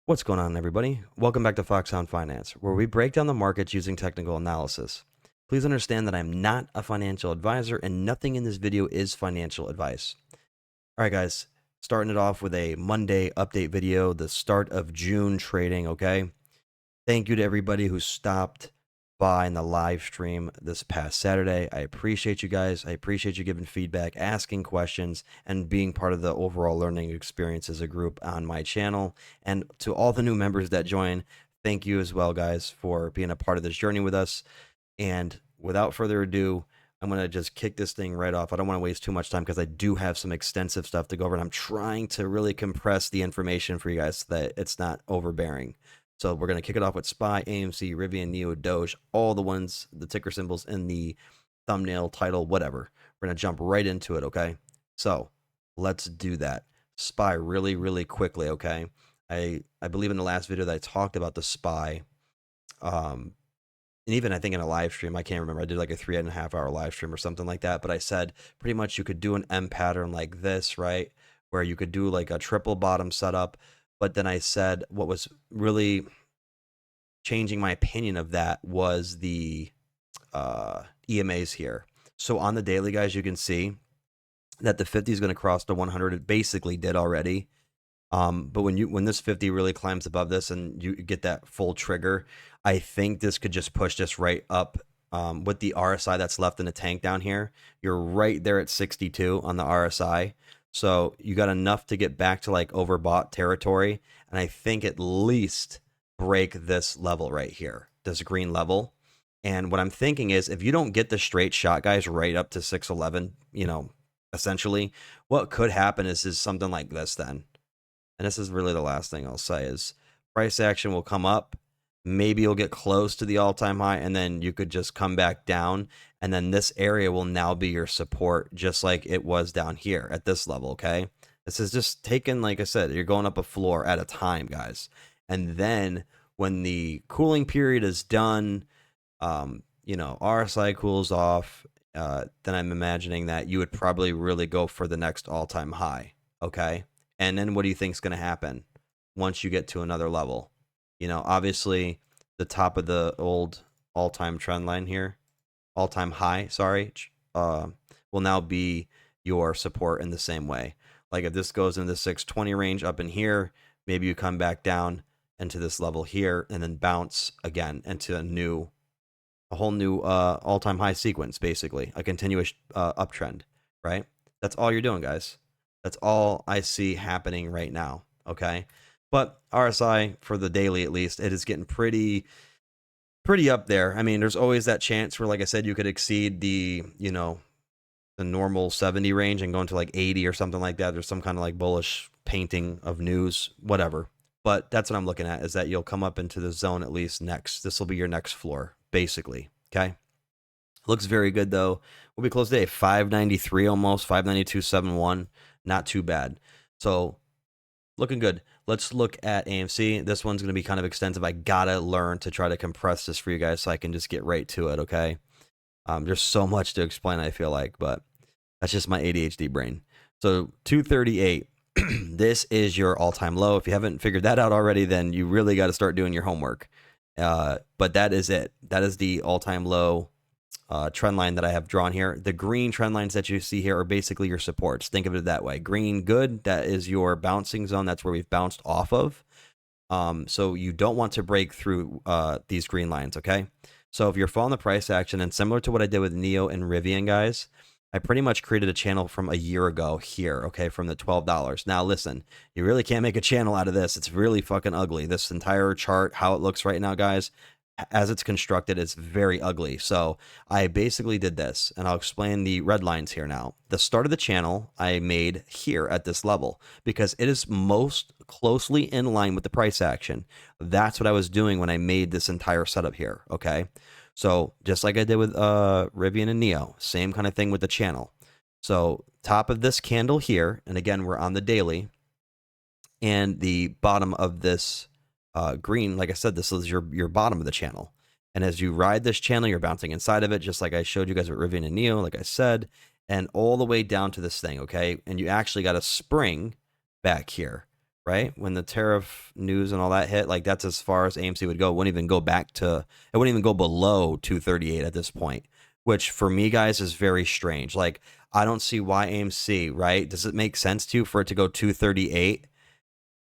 What's going on, everybody? Welcome back to Foxhound Finance, where we break down the markets using technical analysis. Please understand that I'm not a financial advisor and nothing in this video is financial advice. All right, guys, starting it off with a Monday update video, the start of June trading, okay? Thank you to everybody who stopped by in the live stream this past Saturday. I appreciate you guys. I appreciate you giving feedback, asking questions, and being part of the overall learning experience as a group on my channel. And to all the new members that join, thank you as well, guys, for being a part of this journey with us. And without further ado, I'm going to just kick this thing right off. I don't want to waste too much time because I do have some extensive stuff to go over, and I'm trying to really compress the information for you guys so that it's not overbearing. So we're going to kick it off with SPY, AMC, RIVN, NIO, DOGE, all the ones, the ticker symbols in the thumbnail, title, whatever. We're going to jump right into it, okay? So let's do that. SPY really, really quickly, okay? I believe in the last video that I talked about the SPY, and even I think in a live stream, I can't remember, I did like a 3.5 hour live stream or something like that, but I said pretty much you could do an M pattern like this, right? Where you could do like a triple bottom setup. But then I said what was really changing my opinion of that was the EMAs here. So on the daily, guys, you can see that the 50 is going to cross the 100. It basically did already. But when this 50 really climbs above this and you get that full trigger, I think this could just push this right up with the RSI that's left in the tank down here. You're right there at 62 on the RSI. So you got enough to get back to like overbought territory. And I think at least break this level right here, this green level. And what I'm thinking is if you don't get the straight shot, guys, right up to 611, essentially what could happen is something like this then. And this is really the last thing I'll say is price action will come up. Maybe you'll get close to the all-time high, and then you could just come back down. And then this area will now be your support, just like it was down here at this level, okay? This is just taking, like I said, you're going up a floor at a time, guys. And then when the cooling period is done, RSI cools off, then I'm imagining that you would probably really go for the next all-time high, okay? And then what do you think is going to happen once you get to another level? Obviously the top of the old all-time trend line here, all-time high, sorry, will now be your support in the same way. Like if this goes in the 620 range up in here, maybe you come back down into this level here and then bounce again into a whole new all-time high sequence, basically a continuous uptrend, right? That's all you're doing, guys. That's all I see happening right now, okay? But RSI, for the daily at least, it is getting pretty up there. I mean, there's always that chance where, like I said, you could exceed the normal 70 range and go into like 80 or something like that. There's some kind of like bullish painting of news, whatever. But that's what I'm looking at, is that you'll come up into the zone at least next. This will be your next floor, basically, okay? Looks very good, though. We'll be close today, 593 almost, 592.71. Not too bad. So looking good. Let's look at AMC. This one's going to be kind of extensive. I gotta learn to try to compress this for you guys so I can just get right to it, okay? There's so much to explain, I feel like, but that's just my ADHD brain. So 238. This is your all-time low. If you haven't figured that out already, then you really got to start doing your homework. But that is it. That is the all-time low trend line that I have drawn here. The green trend lines that you see here are basically your supports. Think of it that way. Green, good. That is your bouncing zone. That's where we've bounced off of. So you don't want to break through these green lines, okay? So if you're following the price action, and similar to what I did with NIO and RIVN, guys, I pretty much created a channel from a year ago here, okay, from the $12. Now, listen, you really can't make a channel out of this. It's really fucking ugly. This entire chart, how it looks right now, guys, as it's constructed, it's very ugly. So I basically did this, and I'll explain the red lines here now. The start of the channel I made here at this level because it is most closely in line with the price action. That's what I was doing when I made this entire setup here, okay? So just like I did with RIVN and NIO, same kind of thing with the channel. So top of this candle here, and again, we're on the daily, and the bottom of this green, like I said, this is your bottom of the channel. And as you ride this channel, you're bouncing inside of it, just like I showed you guys with RIVN and NIO, like I said, and all the way down to this thing, okay? And you actually got a spring back here, right? When the tariff news and all that hit, like that's as far as AMC would go. It wouldn't even go back to, it wouldn't even go below 238 at this point, which for me, guys, is very strange. Like, I don't see why AMC, right? Does it make sense to you for it to go 238,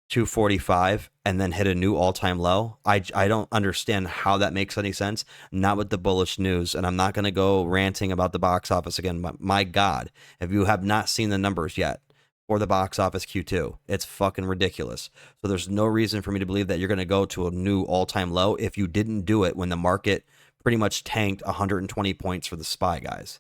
245, and then hit a new all-time low? I don't understand how that makes any sense. Not with the bullish news, and I'm not going to go ranting about the box office again. But my God, if you have not seen the numbers yet for the box office Q2, it's fucking ridiculous. So there's no reason for me to believe that you're going to go to a new all-time low if you didn't do it when the market pretty much tanked 120 points for the SPY, guys.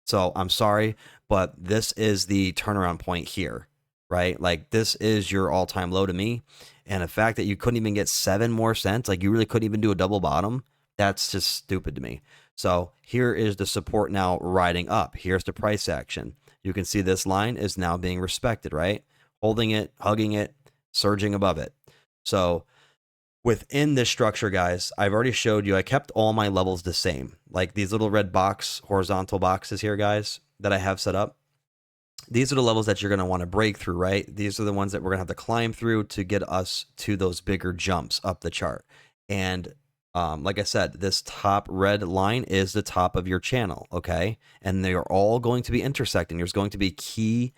So I'm sorry, but this is the turnaround point here, right? Like, this is your all-time low to me. And the fact that you couldn't even get 7 more cents, like you really couldn't even do a double bottom, that's just stupid to me. So here is the support now riding up. Here's the price action. You can see this line is now being respected, right? Holding it, hugging it, surging above it. So within this structure, guys, I've already showed you, I kept all my levels the same. Like these little red box, horizontal boxes here, guys, that I have set up. These are the levels that you're going to want to break through, right? These are the ones that we're going to have to climb through to get us to those bigger jumps up the chart. And like I said, this top red line is the top of your channel, okay? And they are all going to be intersecting. There's going to be key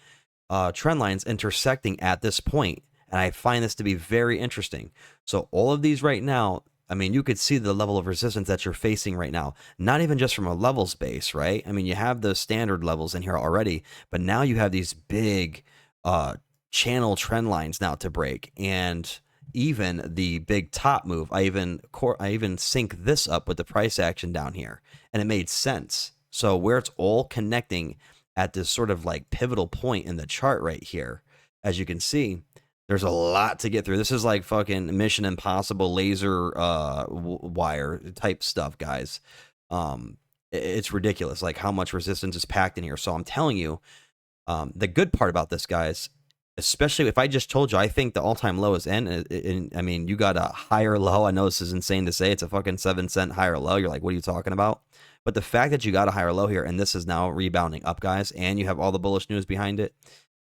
trend lines intersecting at this point. And I find this to be very interesting. So all of these right now, I mean, you could see the level of resistance that you're facing right now, not even just from a levels base, right? I mean, you have the standard levels in here already, but now you have these big channel trend lines now to break. And even the big top move, I even sync this up with the price action down here, and it made sense. So where it's all connecting at this sort of like pivotal point in the chart right here, as you can see, there's a lot to get through. This is like fucking Mission Impossible laser wire type stuff, guys. It's ridiculous, like how much resistance is packed in here. So I'm telling you, the good part about this, guys, especially if I just told you I think the all-time low is in, I mean, you got a higher low. I know this is insane to say. It's a fucking 7-cent higher low. You're like, what are you talking about? But the fact that you got a higher low here and this is now rebounding up, guys, and you have all the bullish news behind it,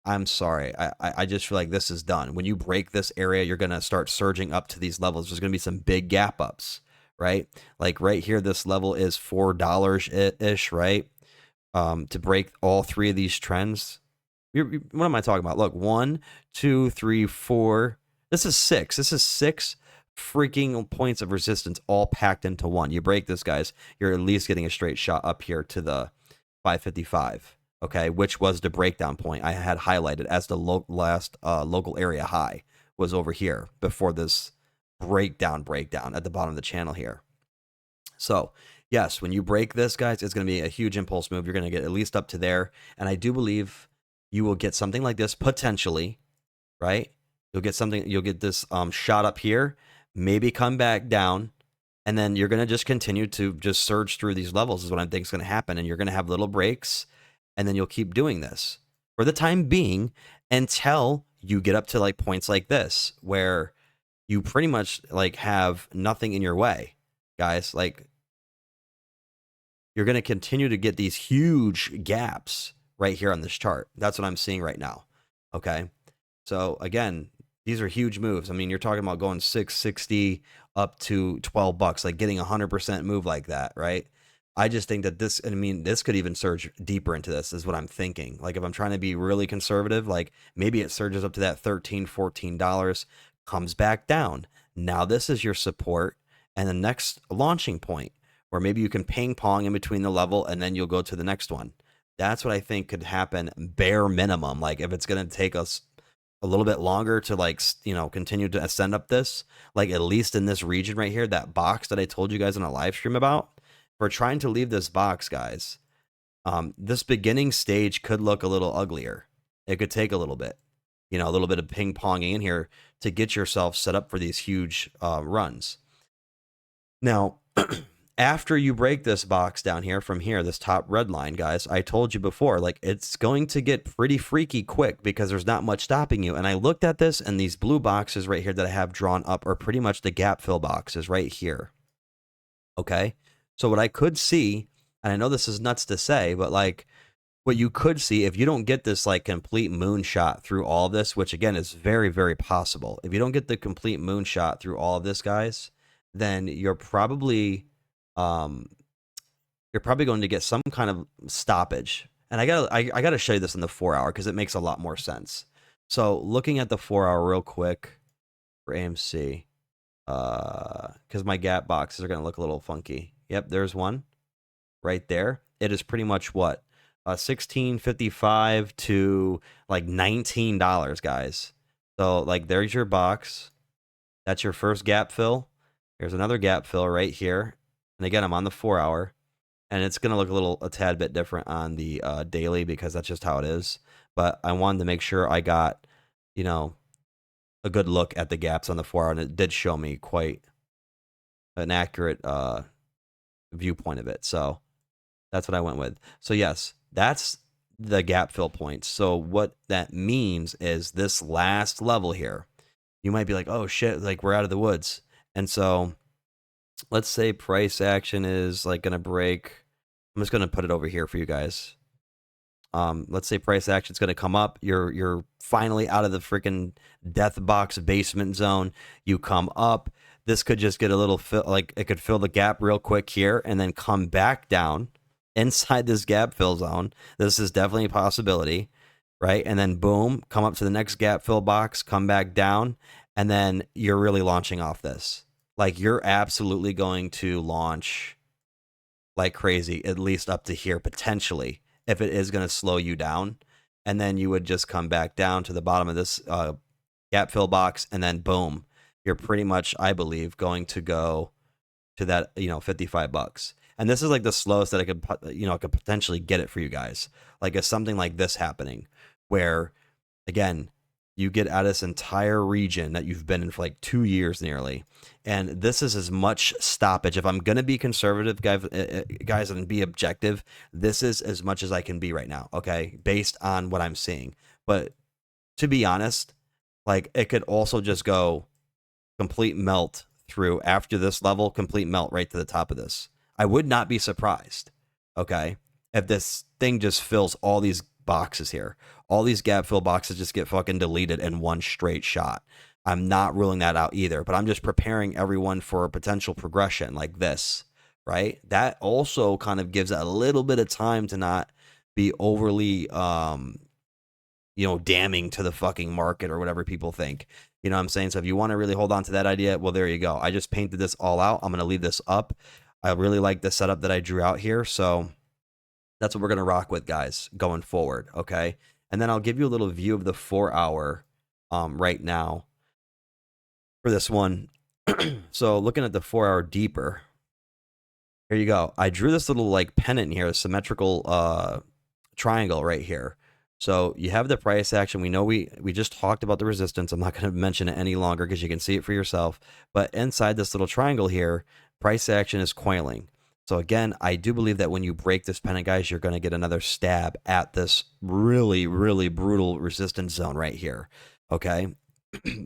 I'm sorry. I just feel like this is done. When you break this area, you're going to start surging up to these levels. There's going to be some big gap ups, right? Like right here, this level is $4-ish, right? To break all three of these trends. What am I talking about? Look, 1, 2, 3, 4. This is 6. This is 6 freaking points of resistance all packed into one. You break this, guys, you're at least getting a straight shot up here to the 555. Okay, which was the breakdown point I had highlighted as the last local area high was over here before this breakdown at the bottom of the channel here. So yes, when you break this, guys, it's going to be a huge impulse move. You're going to get at least up to there, and I do believe you will get something like this potentially, right? You'll get this shot up here, maybe come back down, and then you're going to just continue to just surge through these levels is what I think is going to happen, and you're going to have little breaks. And then you'll keep doing this for the time being until you get up to like points like this where you pretty much like have nothing in your way, guys. Like you're going to continue to get these huge gaps right here on this chart. That's what I'm seeing right now. Okay. So again, these are huge moves. I mean, you're talking about going 660 up to $12, like getting 100% move like that, right? I just think that this, I mean, this could even surge deeper into this is what I'm thinking. Like if I'm trying to be really conservative, like maybe it surges up to that $13, $14, comes back down. Now this is your support and the next launching point where maybe you can ping pong in between the level and then you'll go to the next one. That's what I think could happen bare minimum. Like if it's going to take us a little bit longer to like, you know, continue to ascend up this, like at least in this region right here, that box that I told you guys in a live stream about, we're trying to leave this box, guys. This beginning stage could look a little uglier. It could take a little bit, you know, a little bit of ping ponging in here to get yourself set up for these huge runs. Now, after you break this box down here from here, this top red line, guys, I told you before, like it's going to get pretty freaky quick because there's not much stopping you. And I looked at this and these blue boxes right here that I have drawn up are pretty much the gap fill boxes right here. Okay. So what I could see, and I know this is nuts to say, but like what you could see if you don't get this like complete moonshot through all of this, which again is very, very possible. If you don't get the complete moonshot through all of this, guys, then you're probably going to get some kind of stoppage. And I gotta show you this in the 4 hour because it makes a lot more sense. So looking at the 4 hour real quick for AMC, because my gap boxes are gonna look a little funky. Yep, there's one right there. It is pretty much what, $16.55 to like $19, guys. So like there's your box. That's your first gap fill. There's another gap fill right here. And again, I'm on the 4 hour. And it's going to look a tad bit different on the daily because that's just how it is. But I wanted to make sure I got, you know, a good look at the gaps on the 4 hour. And it did show me quite an accurate viewpoint of it. So that's what I went with. So yes, that's the gap fill points. So what that means is this last level here, you might be like, oh shit, like we're out of the woods. And so let's say price action is like going to break. I'm just going to put it over here for you guys. Let's say price action is going to come up. You're finally out of the freaking death box basement zone. You come up. This could just get a little like it could fill the gap real quick here and then come back down inside this gap fill zone. This is definitely a possibility, right? And then boom, come up to the next gap fill box, come back down, and then you're really launching off this. Like you're absolutely going to launch like crazy, at least up to here potentially, if it is going to slow you down. And then you would just come back down to the bottom of this gap fill box, and then boom, you're pretty much, I believe, going to go to that, $55. And this is like the slowest that I could potentially get it for you guys. Like it's something like this happening where, again, you get out of this entire region that you've been in for like 2 years nearly. And this is as much stoppage. If I'm going to be conservative, guys, and be objective, this is as much as I can be right now, okay, based on what I'm seeing. But to be honest, like it could also just go complete melt through after this level, complete melt right to the top of this. I would not be surprised, okay, if this thing just fills all these boxes here. All these gap fill boxes just get fucking deleted in one straight shot. I'm not ruling that out either, but I'm just preparing everyone for a potential progression like this, right? That also kind of gives a little bit of time to not be overly, damning to the fucking market or whatever people think. You know what I'm saying? So if you want to really hold on to that idea, well, there you go. I just painted this all out. I'm going to leave this up. I really like the setup that I drew out here. So that's what we're going to rock with, guys, going forward, okay? And then I'll give you a little view of the 4 hour right now for this one. So looking at the 4 hour deeper, here you go. I drew this little like pennant here, a symmetrical triangle right here. So you have the price action. We know we just talked about the resistance. I'm not going to mention it any longer because you can see it for yourself. But inside this little triangle here, price action is coiling. So again, I do believe that when you break this pennant, guys, you're going to get another stab at this really, really brutal resistance zone right here. Okay.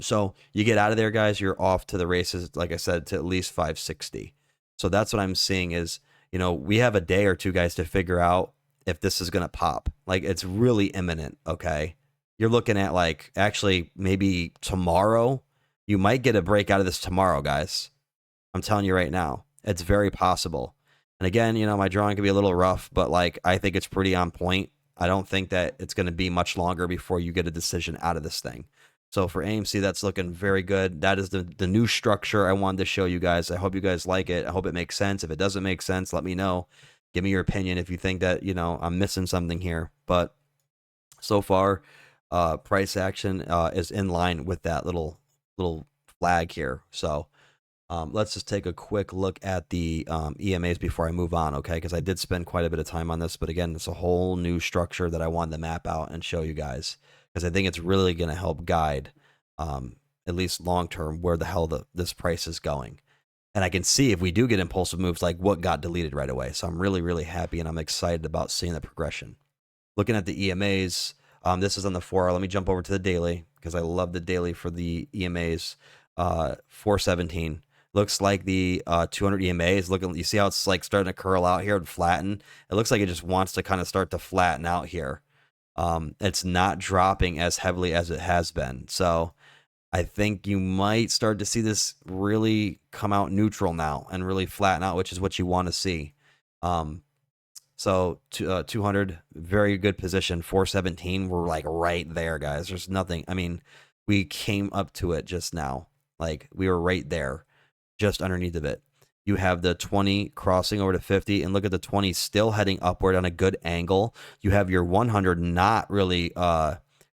So you get out of there, guys, you're off to the races, like I said, to at least 560. So that's what I'm seeing is, we have a day or two, guys, to figure out if this is going to pop. Like it's really imminent. Okay. You're looking at like actually maybe tomorrow. You might get a break out of this tomorrow, guys. I'm telling you right now, it's very possible. And again, my drawing could be a little rough, but like I think it's pretty on point. I don't think that it's going to be much longer before you get a decision out of this thing. So for AMC, that's looking very good. That is the new structure I wanted to show you guys. I hope you guys like it. I hope it makes sense. If it doesn't make sense, let me know. Give me your opinion if you think that, I'm missing something here. But so far, price action is in line with that little flag here. So let's just take a quick look at the EMAs before I move on, okay? Because I did spend quite a bit of time on this, but again, it's a whole new structure that I wanted to map out and show you guys because I think it's really going to help guide, at least long term, where the hell this price is going. And I can see if we do get impulsive moves, like what got deleted right away. So I'm really, really happy, and I'm excited about seeing the progression. Looking at the EMAs, this is on the 4 hour. Let me jump over to the daily because I love the daily for the EMAs. 417. Looks like the 200 EMA is looking, you see how it's like starting to curl out here and flatten? It looks like it just wants to kind of start to flatten out here. It's not dropping as heavily as it has been. So I think you might start to see this really come out neutral now and really flatten out, which is what you want to see. So 200, very good position. 417, we're like right there, guys. There's nothing. I mean, we came up to it just now. Like we were right there, just underneath of it. You have the 20 crossing over to 50, and look at the 20 still heading upward on a good angle. You have your 100 not really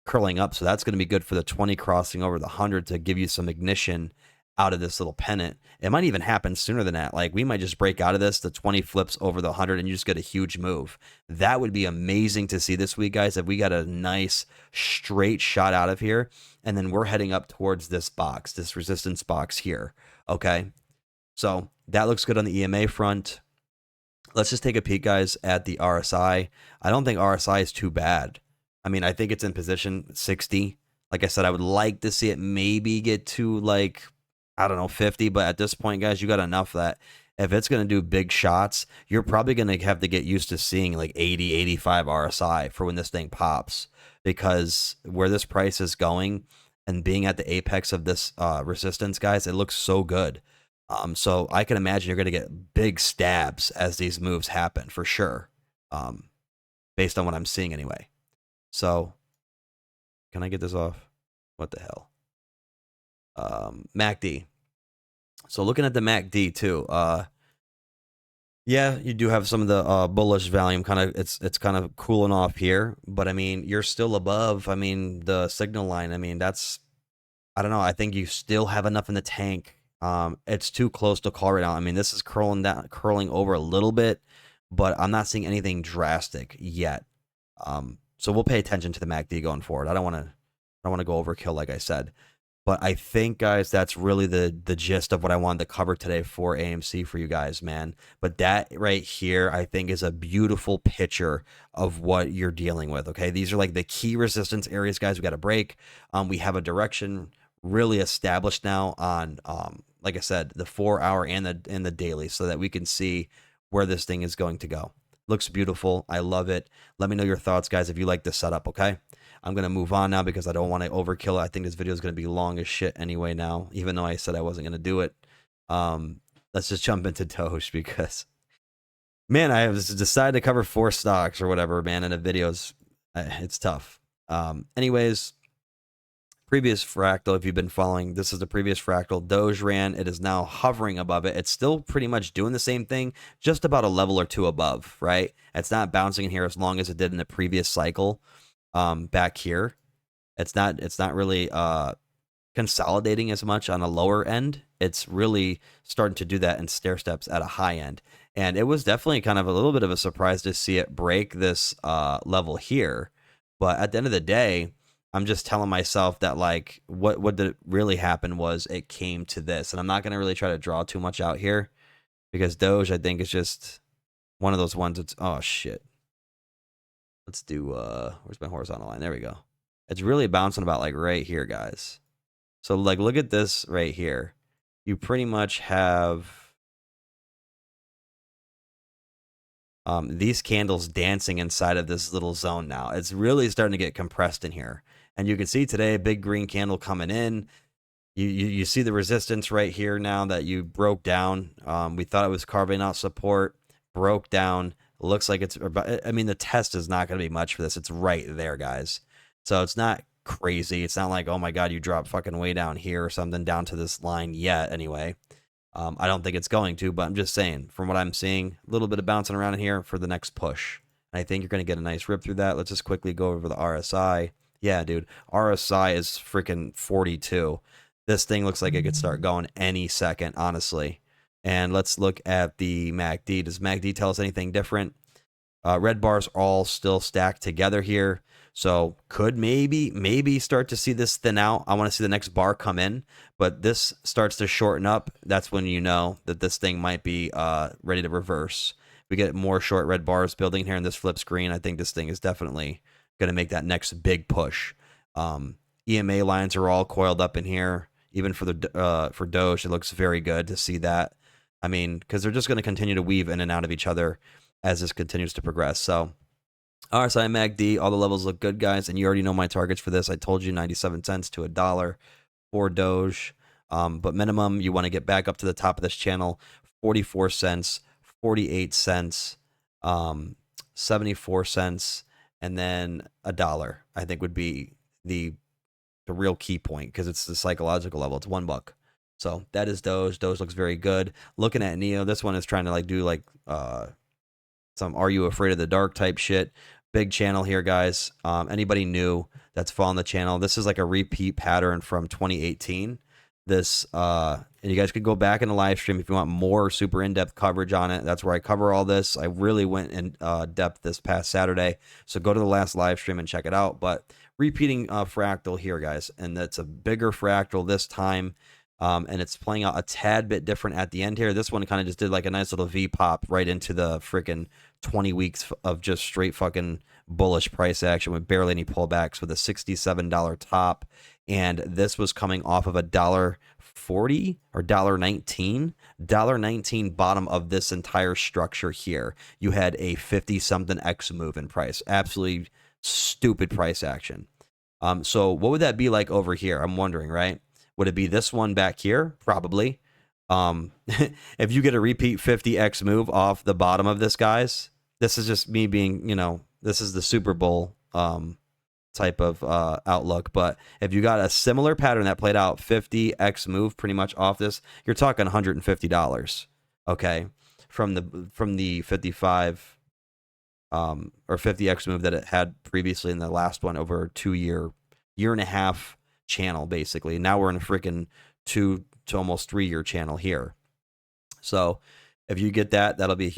curling up, so that's going to be good for the 20 crossing over the 100 to give you some ignition out of this little pennant. It might even happen sooner than that. Like we might just break out of this, the 20 flips over the 100, and you just get a huge move. That would be amazing to see this week, guys, if we got a nice straight shot out of here, and then we're heading up towards this box, this resistance box here. Okay, so that looks good on the EMA front. Let's just take a peek, guys, at the RSI. I don't think RSI is too bad. I mean, I think it's in position 60. Like I said, I would like to see it maybe get to like, I don't know, 50. But at this point, guys, you got enough that if it's going to do big shots, you're probably going to have to get used to seeing like 80, 85 RSI for when this thing pops. Because where this price is going and being at the apex of this resistance, guys, it looks so good. So I can imagine you're going to get big stabs as these moves happen for sure, based on what I'm seeing anyway. So can I get this off? What the hell? MACD. So looking at the MACD too, yeah, you do have some of the bullish volume kind of, it's kind of cooling off here, but I mean, you're still above, I mean, the signal line. I mean, that's, I don't know, I think you still have enough in the tank. It's too close to call right now. I mean, this is curling over a little bit, but I'm not seeing anything drastic yet. So we'll pay attention to the MACD going forward. I don't want to go overkill, like I said, but I think, guys, that's really the gist of what I wanted to cover today for AMC for you guys, man. But that right here, I think, is a beautiful picture of what you're dealing with. Okay, these are like the key resistance areas, guys. We got to break. We have a direction really established now on, like I said, the 4-hour and the daily, so that we can see where this thing is going to go. Looks beautiful. I love it. Let me know your thoughts, guys, if you like this setup. Okay, I'm going to move on now because I don't want to overkill it. I think this video is going to be long as shit anyway now, even though I said I wasn't going to do it. Let's just jump into DOGE because, man, I have decided to cover 4 stocks or whatever, man, in the videos. It's tough. Anyways, previous fractal, if you've been following, this is the previous fractal. DOGE ran. It is now hovering above it. It's still pretty much doing the same thing, just about a level or two above, right? It's not bouncing in here as long as it did in the previous cycle. Back here, it's not really consolidating as much on a lower end. It's really starting to do that in stair steps at a high end, and it was definitely kind of a little bit of a surprise to see it break this level here. But at the end of the day, I'm just telling myself that, like, what did really happen was it came to this, and I'm not going to really try to draw too much out here because DOGE, I think, is just one of those ones. It's, oh shit. Let's do, where's my horizontal line? There we go. It's really bouncing about like right here, guys. So like, look at this right here. You pretty much have these candles dancing inside of this little zone now. It's really starting to get compressed in here. And you can see today, a big green candle coming in. You see the resistance right here now that you broke down. We thought it was carving out support, broke down. Looks like it's, I mean, the test is not going to be much for this. It's right there, guys. So it's not crazy. It's not like, oh my God, you dropped fucking way down here or something down to this line yet anyway. I don't think it's going to, but I'm just saying, from what I'm seeing, a little bit of bouncing around in here for the next push. And I think you're going to get a nice rip through that. Let's just quickly go over the RSI. Yeah, dude, RSI is freaking 42. This thing looks like it could start going any second, honestly. And let's look at the MACD. Does MACD tell us anything different? Red bars all still stacked together here. So could maybe start to see this thin out. I want to see the next bar come in, but this starts to shorten up. That's when you know that this thing might be ready to reverse. We get more short red bars building here in this flip screen. I think this thing is definitely going to make that next big push. EMA lines are all coiled up in here. Even for the for Doge, it looks very good to see that. I mean, because they're just going to continue to weave in and out of each other as this continues to progress. So RSI MACD, all the levels look good, guys, and you already know my targets for this. I told you 97 cents to $1 for Doge, but minimum you want to get back up to the top of this channel, 44 cents, 48 cents, 74 cents, and then $1. I think would be the real key point because it's the psychological level. It's $1. So that is Doge. Doge looks very good. Looking at NIO, this one is trying to like do like some "Are You Afraid of the Dark" type shit. Big channel here, guys. Anybody new that's following the channel, this is like a repeat pattern from 2018. This and you guys could go back in the live stream if you want more super in-depth coverage on it. That's where I cover all this. I really went in depth this past Saturday, so go to the last live stream and check it out. But repeating fractal here, guys, and that's a bigger fractal this time. And it's playing out a tad bit different at the end here. This one kind of just did like a nice little V pop right into the freaking 20 weeks of just straight fucking bullish price action with barely any pullbacks with a $67 top. And this was coming off of a $1.40 or $1.19. $1.19 bottom of this entire structure here. You had a 50-something X move in price. Absolutely stupid price action. So what would that be like over here? I'm wondering, right? Would it be this one back here? Probably. If you get a repeat 50x move off the bottom of this, guys, this is just me being, you know, this is the Super Bowl type of outlook. But if you got a similar pattern that played out 50x move pretty much off this, you're talking $150. Okay, from the 55 or 50x move that it had previously in the last one over a 2-year and a half channel. Basically now we're in a freaking 2 to almost 3-year channel here. So if you get that, that'll be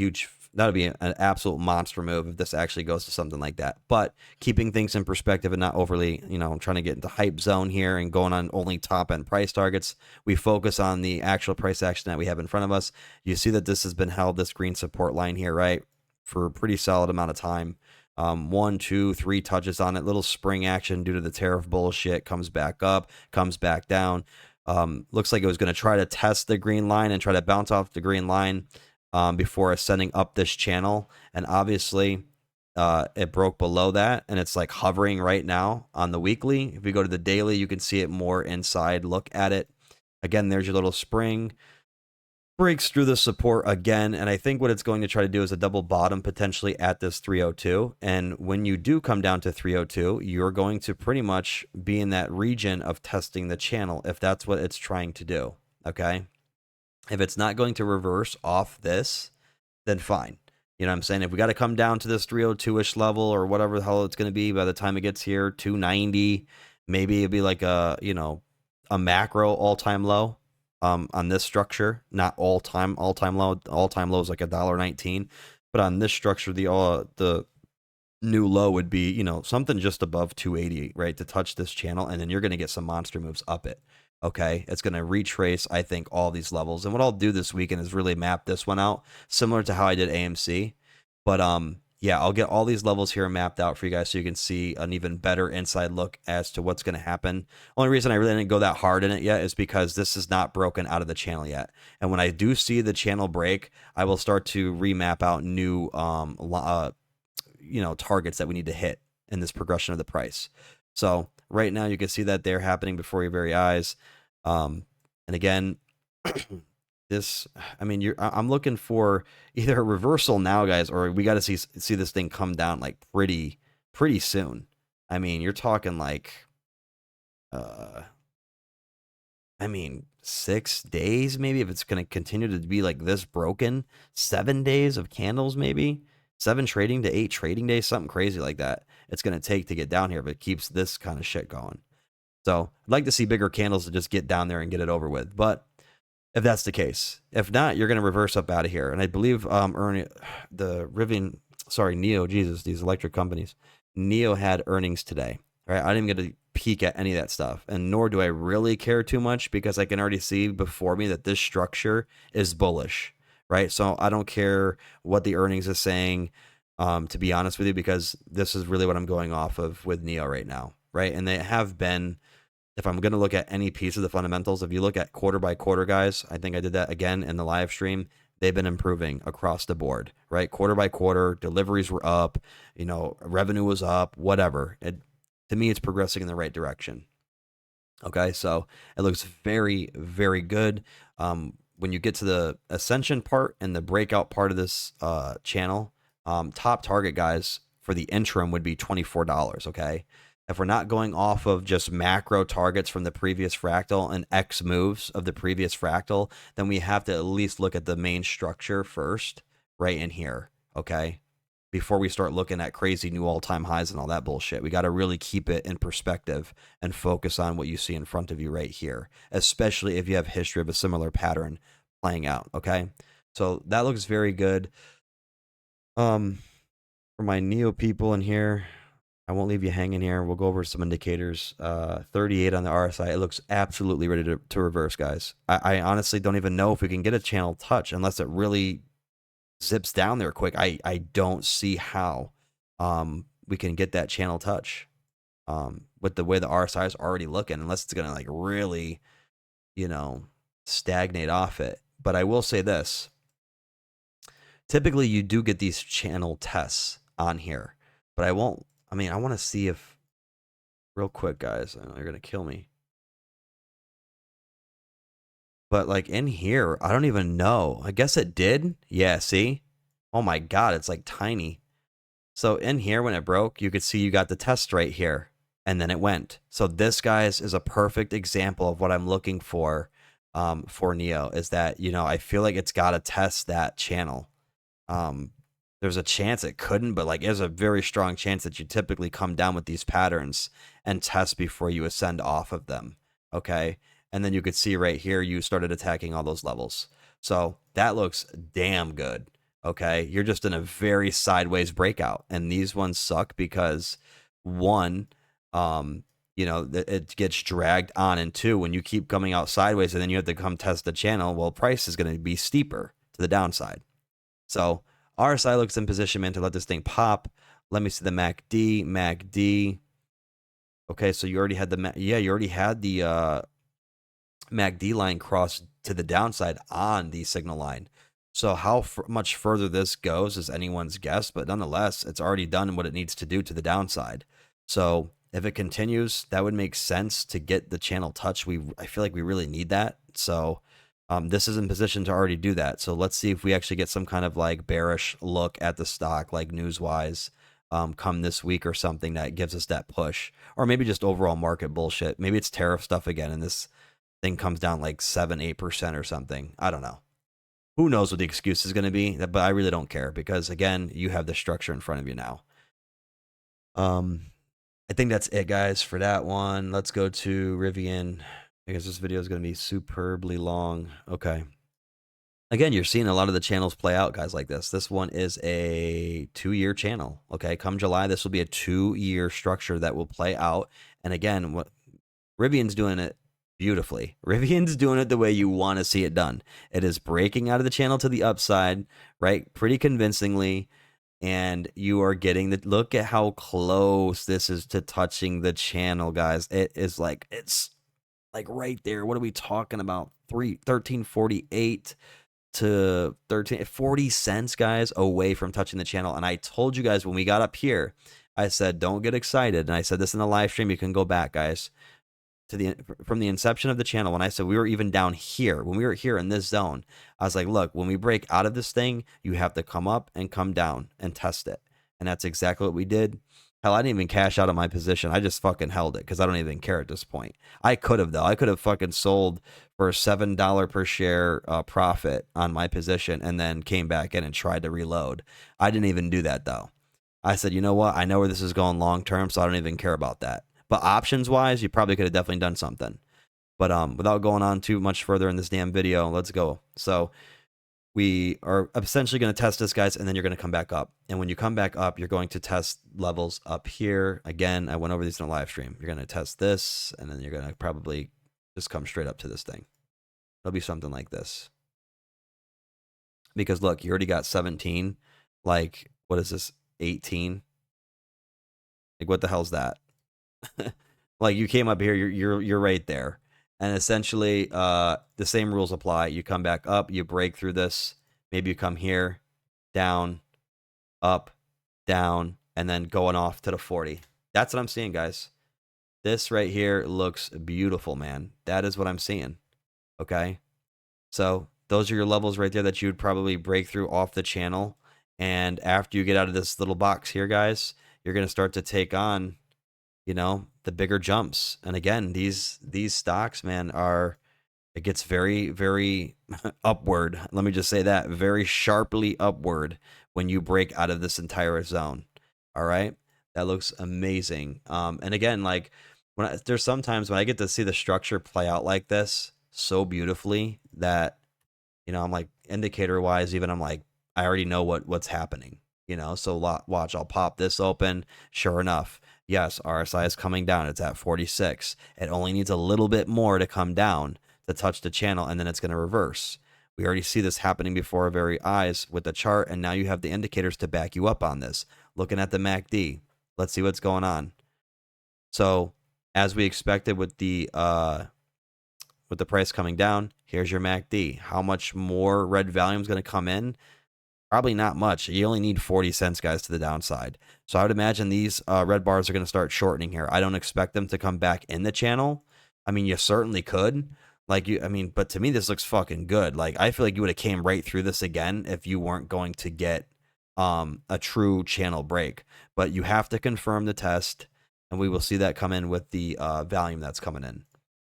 an absolute monster move if this actually goes to something like that. But keeping things in perspective and not overly, you know, trying to get into hype zone here and going on only top end price targets, we focus on the actual price action that we have in front of us. You see that this has been held, this green support line here, right, for a pretty solid amount of time. 1, 2, 3 touches on it. Little spring action due to the tariff bullshit. Comes back up, comes back down. Looks like it was going to try to test the green line and try to bounce off the green line before ascending up this channel. And obviously, it broke below that, and it's like hovering right now on the weekly. If we go to the daily, you can see it more inside. Look at it. Again, there's your little spring. Breaks through the support again, and I think what it's going to try to do is a double bottom potentially at this 302. And when you do come down to 302, you're going to pretty much be in that region of testing the channel if that's what it's trying to do. Okay, if it's not going to reverse off this, then fine. You know what I'm saying? If we got to come down to this 302-ish level or whatever the hell it's going to be by the time it gets here, 290, maybe it'd be like a, you know, a macro all-time low. On this structure, not all-time low. All-time low is like $1.19, but on this structure, the new low would be, you know, something just above 280, right, to touch this channel, and then you're going to get some monster moves up it. Okay, it's going to retrace, I think, all these levels. And what I'll do this weekend is really map this one out, similar to how I did AMC. But yeah, I'll get all these levels here mapped out for you guys so you can see an even better inside look as to what's going to happen. Only reason I really didn't go that hard in it yet is because this is not broken out of the channel yet. And when I do see the channel break, I will start to remap out new you know, targets that we need to hit in this progression of the price. So right now you can see that they're happening before your very eyes. And again, this, I mean, I'm looking for either a reversal now, guys, or we got to see this thing come down like pretty soon. I mean, you're talking like, I mean, 6 days maybe, if it's going to continue to be like this broken. 7 days of candles, maybe 7 trading to 8 trading days, something crazy like that. It's going to take to get down here, but it keeps this kind of shit going. So I'd like to see bigger candles to just get down there and get it over with. But if that's the case, if not, you're going to reverse up out of here. And I believe the RIVN, sorry, NIO, Jesus, these electric companies, NIO had earnings today. Right? I didn't even get to peek at any of that stuff, and nor do I really care too much because I can already see before me that this structure is bullish, right? So I don't care what the earnings is saying, to be honest with you, because this is really what I'm going off of with NIO right now, right? And they have been if I'm going to look at any piece of the fundamentals, if you look at quarter by quarter, guys, I think I did that again in the live stream. They've been improving across the board, right? Quarter by quarter, deliveries were up, you know, revenue was up, whatever. To me, it's progressing in the right direction. Okay, so it looks very, very good. When you get to the ascension part and the breakout part of this channel, top target, guys, for the interim would be $24, okay? If we're not going off of just macro targets from the previous fractal and X moves of the previous fractal, then we have to at least look at the main structure first, right in here, okay? Before we start looking at crazy new all-time highs and all that bullshit. We got to really keep it in perspective and focus on what you see in front of you right here, especially if you have history of a similar pattern playing out, okay? So that looks very good. For my NIO people in here, I won't leave you hanging here. We'll go over some indicators. 38 on the RSI. It looks absolutely ready to reverse, guys. I honestly don't even know if we can get a channel touch unless it really zips down there quick. I don't see how we can get that channel touch with the way the RSI is already looking, unless it's gonna like really, you know, stagnate off it. But I will say this: typically you do get these channel tests on here, but I won't. I mean, I want to see if real quick, guys. I know you're gonna kill me. But like in here, I don't even know. I guess it did. Yeah, see? Oh my God, it's like tiny. So in here, when it broke, you could see you got the test right here, and then it went. So this, guys, is a perfect example of what I'm looking for NIO, is that, you know, I feel like it's got to test that channel. There's a chance it couldn't, but like there's a very strong chance that you typically come down with these patterns and test before you ascend off of them, okay? And then you could see right here, you started attacking all those levels. So that looks damn good, okay? You're just in a very sideways breakout, and these ones suck because one, you know, it gets dragged on, and two, when you keep coming out sideways and then you have to come test the channel, well, price is going to be steeper to the downside. So RSI looks in position, man, to let this thing pop. Let me see the MACD. Okay, so you already had the you already had the MACD line cross to the downside on the signal line. So how much further this goes is anyone's guess, but nonetheless, it's already done what it needs to do to the downside. So if it continues, that would make sense to get the channel touch. I feel like we really need that. So this is in position to already do that. So let's see if we actually get some kind of like bearish look at the stock, like news-wise, come this week or something that gives us that push. Or maybe just overall market bullshit. Maybe it's tariff stuff again, and this thing comes down like 7-8% or something. I don't know. Who knows what the excuse is going to be, but I really don't care because, again, you have the structure in front of you now. I think that's it, guys, for that one. Let's go to RIVN because this video is going to be superbly long. Okay. Again, you're seeing a lot of the channels play out, guys, like this. This one is a 2-year channel. Okay. Come July, this will be a 2-year structure that will play out. And again, what RIVN's doing it beautifully. RIVN's doing it the way you want to see it done. It is breaking out of the channel to the upside, right? Pretty convincingly. And you are getting the look at how close this is to touching the channel, guys. It's like right there. What are we talking about? 1348 to 40 cents, guys, away from touching the channel. And I told you guys when we got up here, I said, don't get excited. And I said this in the live stream. You can go back, guys, to from the inception of the channel. When I said we were even down here, when we were here in this zone, I was like, look, when we break out of this thing, you have to come up and come down and test it. And that's exactly what we did. Hell, I didn't even cash out of my position. I just fucking held it because I don't even care at this point. I could have, though. I could have fucking sold for a $7 per share profit on my position and then came back in and tried to reload. I didn't even do that, though. I said, you know what? I know where this is going long term, so I don't even care about that. But options-wise, you probably could have definitely done something. But without going on too much further in this damn video, let's go. So we are essentially going to test this, guys, and then you're going to come back up. And when you come back up, you're going to test levels up here. Again, I went over these in a live stream. You're going to test this, and then you're going to probably just come straight up to this thing. It'll be something like this. Because, look, you already got 17. Like, what is this? 18? Like, what the hell's that? Like you came up here, you're right there. And essentially, the same rules apply. You come back up, you break through this. Maybe you come here, down, up, down, and then going off to the 40. That's what I'm seeing, guys. This right here looks beautiful, man. That is what I'm seeing. Okay. So those are your levels right there that you would probably break through off the channel. And after you get out of this little box here, guys, you're going to start to take on, you know, the bigger jumps. And again, these stocks, man, it gets very, very upward. Let me just say that, very sharply upward when you break out of this entire zone. All right. That looks amazing. And again, like there's sometimes when I get to see the structure play out like this so beautifully that, you know, I'm like indicator wise, even I'm like, I already know what's happening, you know? So watch, I'll pop this open. Sure enough. Yes. RSI is coming down. It's at 46. It only needs a little bit more to come down to touch the channel, and then it's going to reverse. We already see this happening before our very eyes with the chart, and now you have the indicators to back you up on this. Looking at the MACD, let's see what's going on. So as we expected with the price coming down, here's your MACD. How much more red volume is going to come in? Probably not much. You only need 40 cents, guys, to the downside. So I would imagine these red bars are going to start shortening here. I don't expect them to come back in the channel. I mean, you certainly could. Like but to me, this looks fucking good. Like, I feel like you would have came right through this again if you weren't going to get a true channel break. But you have to confirm the test, and we will see that come in with the volume that's coming in.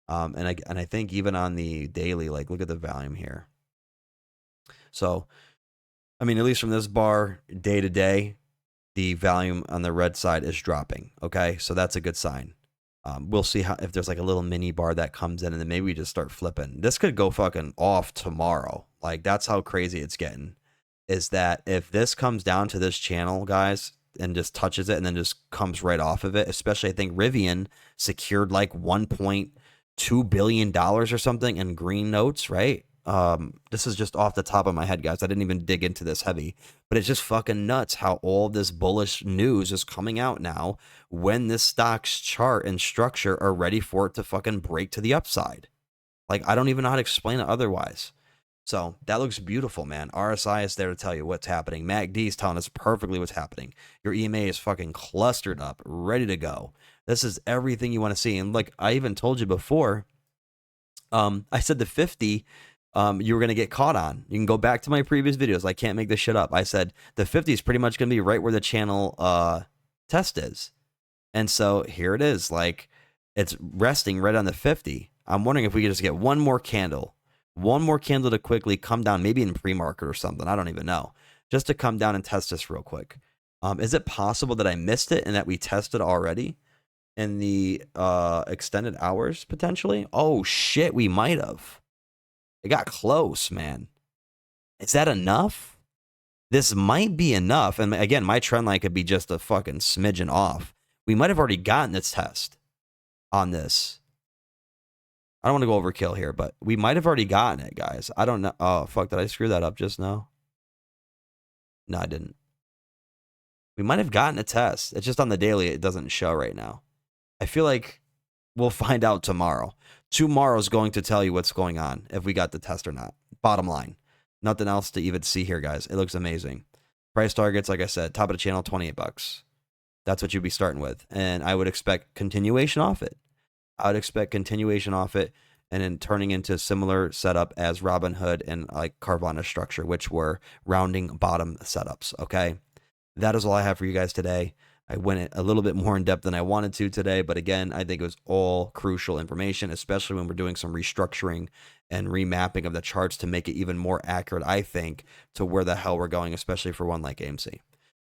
And I think even on the daily, like, look at the volume here. So, I mean, at least from this bar, day to day, the volume on the red side is dropping. Okay, so that's a good sign. We'll see if there's like a little mini bar that comes in, and then maybe we just start flipping. This could go fucking off tomorrow. Like, that's how crazy it's getting. Is that if this comes down to this channel, guys, and just touches it and then just comes right off of it, especially I think RIVN secured like $1.2 billion or something in green notes, right? This is just off the top of my head, guys. I didn't even dig into this heavy, but it's just fucking nuts how all this bullish news is coming out now when this stock's chart and structure are ready for it to fucking break to the upside. Like, I don't even know how to explain it otherwise. So that looks beautiful, man. RSI is there to tell you what's happening. MACD is telling us perfectly what's happening. Your EMA is fucking clustered up, ready to go. This is everything you want to see. And like I even told you before, I said the 50 you were going to get caught on. You can go back to my previous videos. I can't make this shit up. I said the 50 is pretty much going to be right where the channel test is. And so here it is. Like, it's resting right on the 50. I'm wondering if we could just get one more candle to quickly come down, maybe in pre-market or something. I don't even know. Just to come down and test this real quick. Is it possible that I missed it and that we tested already in the extended hours potentially? Oh, shit, we might have. It got close, man. Is that enough? This might be enough. And again, my trend line could be just a fucking smidgen off. We might have already gotten this test on this. I don't want to go overkill here, but we might have already gotten it, guys. I don't know. Oh, fuck. Did I screw that up just now? No, I didn't. We might have gotten a test. It's just on the daily. It doesn't show right now. I feel like we'll find out tomorrow. Tomorrow's going to tell you what's going on, if we got the test or not. Bottom line. Nothing else to even see here, guys. It looks amazing. Price targets, like I said, top of the channel, 28 bucks. That's what you'd be starting with. And I would expect continuation off it. I would expect continuation off it and then turning into similar setup as Robinhood and like Carvana structure, which were rounding bottom setups. Okay. That is all I have for you guys today. I went a little bit more in depth than I wanted to today, but again, I think it was all crucial information, especially when we're doing some restructuring and remapping of the charts to make it even more accurate, I think, to where the hell we're going, especially for one like AMC.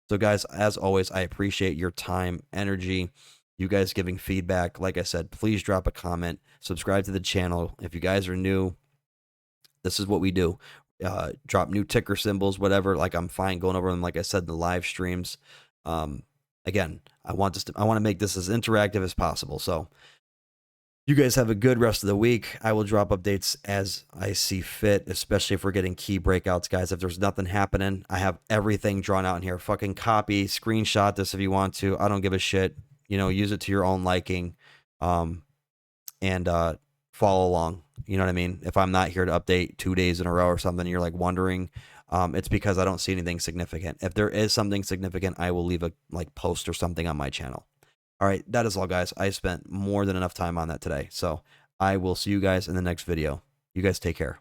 So guys, as always, I appreciate your time, energy, you guys giving feedback. Like I said, please drop a comment, subscribe to the channel. If you guys are new, this is what we do. Drop new ticker symbols, whatever. Like, I'm fine going over them, like I said, in the live streams. Again, I want to make this as interactive as possible. So you guys have a good rest of the week. I will drop updates as I see fit, especially if we're getting key breakouts, guys. If there's nothing happening, I have everything drawn out in here. Fucking copy, screenshot this if you want to. I don't give a shit. You know, use it to your own liking. and follow along. You know what I mean? If I'm not here to update 2 days in a row or something, you're like wondering, it's because I don't see anything significant. If there is something significant, I will leave a post or something on my channel. All right, that is all, guys. I spent more than enough time on that today. So I will see you guys in the next video. You guys take care.